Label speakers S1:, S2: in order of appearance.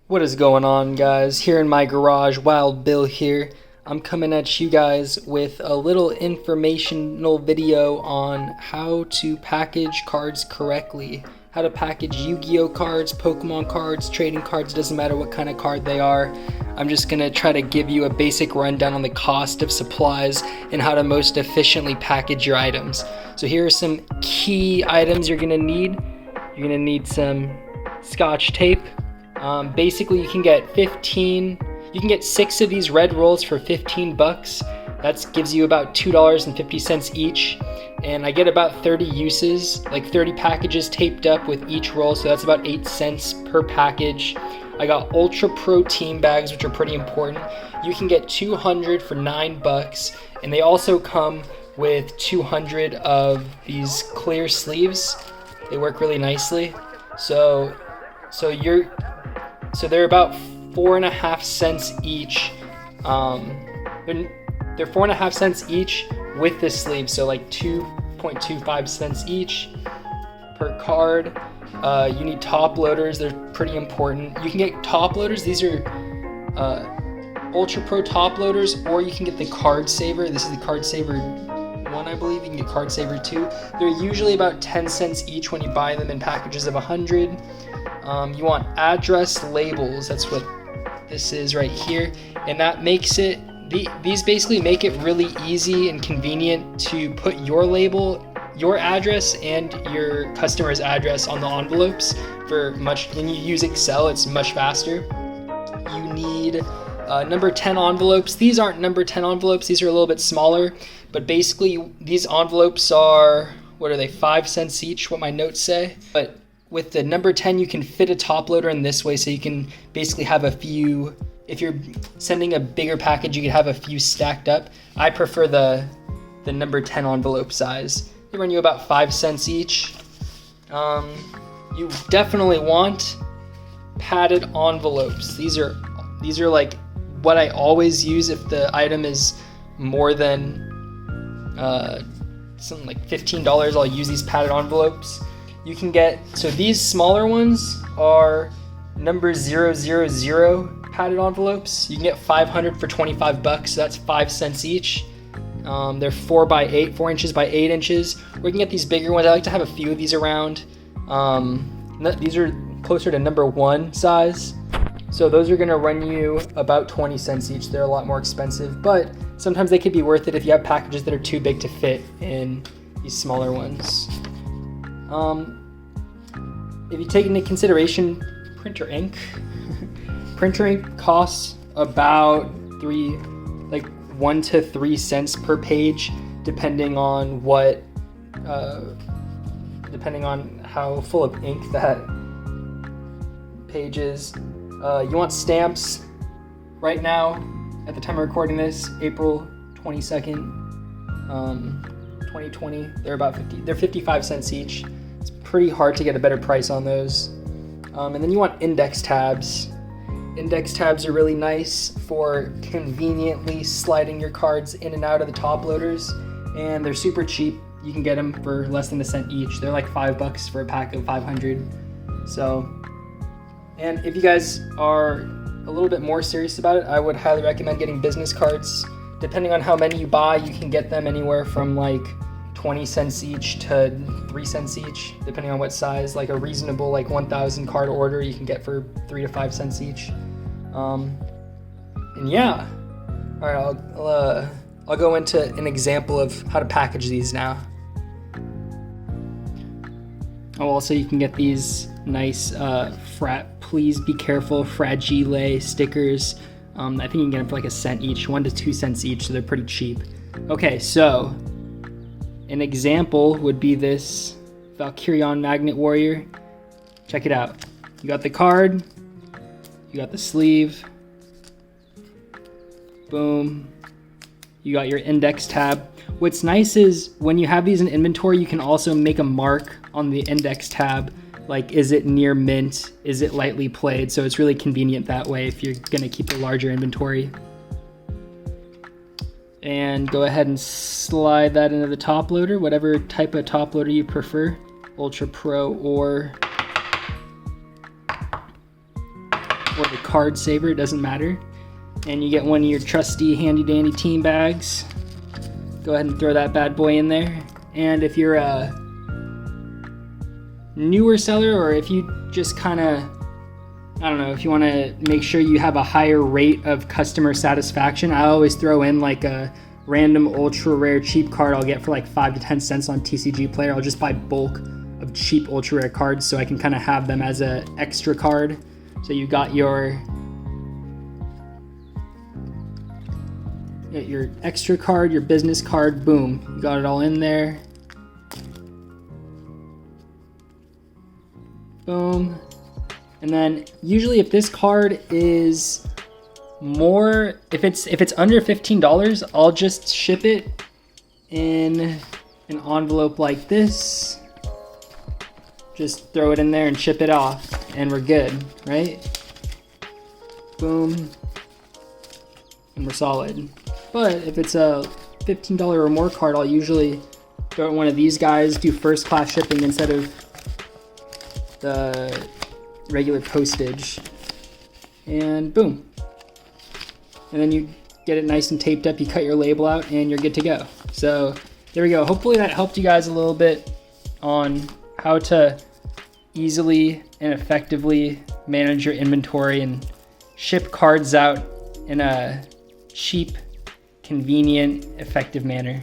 S1: What is going on, guys? Here in my garage, Wild Bill here. I'm coming at you guys with a little informational video on how to package cards correctly. How to package Yu-Gi-Oh cards, Pokemon cards, trading cards, doesn't matter what kind of card they are. I'm just gonna try to give you a basic rundown on the cost of supplies and how to most efficiently package your items. So here are some key items you're gonna need. You're gonna need some Scotch tape. Basically you can get 6 of these red rolls for 15 bucks. That gives you about $2.50 each. And I get about 30 uses, like 30 packages taped up with each roll. So that's about 8 cents per package. I got Ultra Pro team bags, which are pretty important. You can get 200 for 9 bucks. And they also come with 200 of these clear sleeves. They work really nicely. So they're about 4.5 cents each. They're 4.5 cents each with the sleeve, so like 2.25 cents each per card. You need top loaders, they're pretty important. You can get top loaders, these are Ultra Pro top loaders, or you can get the Card Saver. This is the Card Saver 1, I believe. You can get Card Saver 2. They're usually about 10 cents each when you buy them in packages of 100. You want address labels, that's what this is right here, and that makes it, these basically make it really easy and convenient to put your label, your address, and your customer's address on the envelopes when you use Excel, it's much faster. You need number 10 envelopes. These aren't number 10 envelopes, these are a little bit smaller, but basically these envelopes are, what are they, 5 cents each, what my notes say. But with the number 10, you can fit a top loader in this way, so you can basically have a few, if you're sending a bigger package, you can have a few stacked up. I prefer the number 10 envelope size. They run you about 5 cents each. You definitely want padded envelopes. These are like what I always use if the item is more than something like $15. I'll use these padded envelopes. You can get, so these smaller ones are number 000 padded envelopes. You can get 500 for 25 bucks, so that's 5 cents each. They're 4 inches by 8 inches. Or you can get these bigger ones. I like to have a few of these around. These are closer to number 1 size. So those are gonna run you about 20 cents each. They're a lot more expensive, but sometimes they could be worth it if you have packages that are too big to fit in these smaller ones. If you take into consideration printer ink, printer ink costs about 1 to 3 cents per page, depending on how full of ink that page is. You want stamps. Right now, at the time of recording this, April 22nd, 2020, they're 55 cents each. It's pretty hard to get a better price on those. And then you want index tabs. Index tabs are really nice for conveniently sliding your cards in and out of the top loaders, and they're super cheap. You can get them for less than a cent each. They're like 5 bucks for a pack of 500. So, and if you guys are a little bit more serious about it, I would highly recommend getting business cards. Depending on how many you buy, you can get them anywhere from like 20 cents each to 3 cents each, depending on what size. Like a reasonable 1,000 card order you can get for 3 to 5 cents each. And yeah, all right, I'll go into an example of how to package these now. Oh, also you can get these nice please be careful fragile stickers. I think you can get them for like a cent each, 1 to 2 cents each, so they're pretty cheap. Okay, so an example would be this Valkyrion Magnet Warrior. Check it out. You got the card, you got the sleeve, boom. You got your index tab. What's nice is when you have these in inventory, you can also make a mark on the index tab, like is it near mint, is it lightly played, so it's really convenient that way if you're gonna keep a larger inventory. And go ahead and slide that into the top loader, whatever type of top loader you prefer, Ultra Pro or or the card saver, it doesn't matter. And you get one of your trusty handy dandy team bags. Go ahead and throw that bad boy in there. And if you're a newer seller, or if you just kind of, I don't know, if you want to make sure you have a higher rate of customer satisfaction, I always throw in like a random ultra rare cheap card I'll get for like 5 to 10 cents on TCG Player. I'll just buy bulk of cheap ultra rare cards so I can kind of have them as a extra card. So you got your extra card, your business card, boom, you got it all in there. Boom. And then usually if this card is more, if it's under $15, I'll just ship it in an envelope like this. Just throw it in there and ship it off and we're good, right? Boom. And we're solid. But if it's a $15 or more card, I'll usually throw it in one of these guys, do first class shipping instead of the regular postage, and boom. And then you get it nice and taped up, you cut your label out, and you're good to go. So there we go. Hopefully that helped you guys a little bit on how to easily and effectively manage your inventory and ship cards out in a cheap, convenient, effective manner.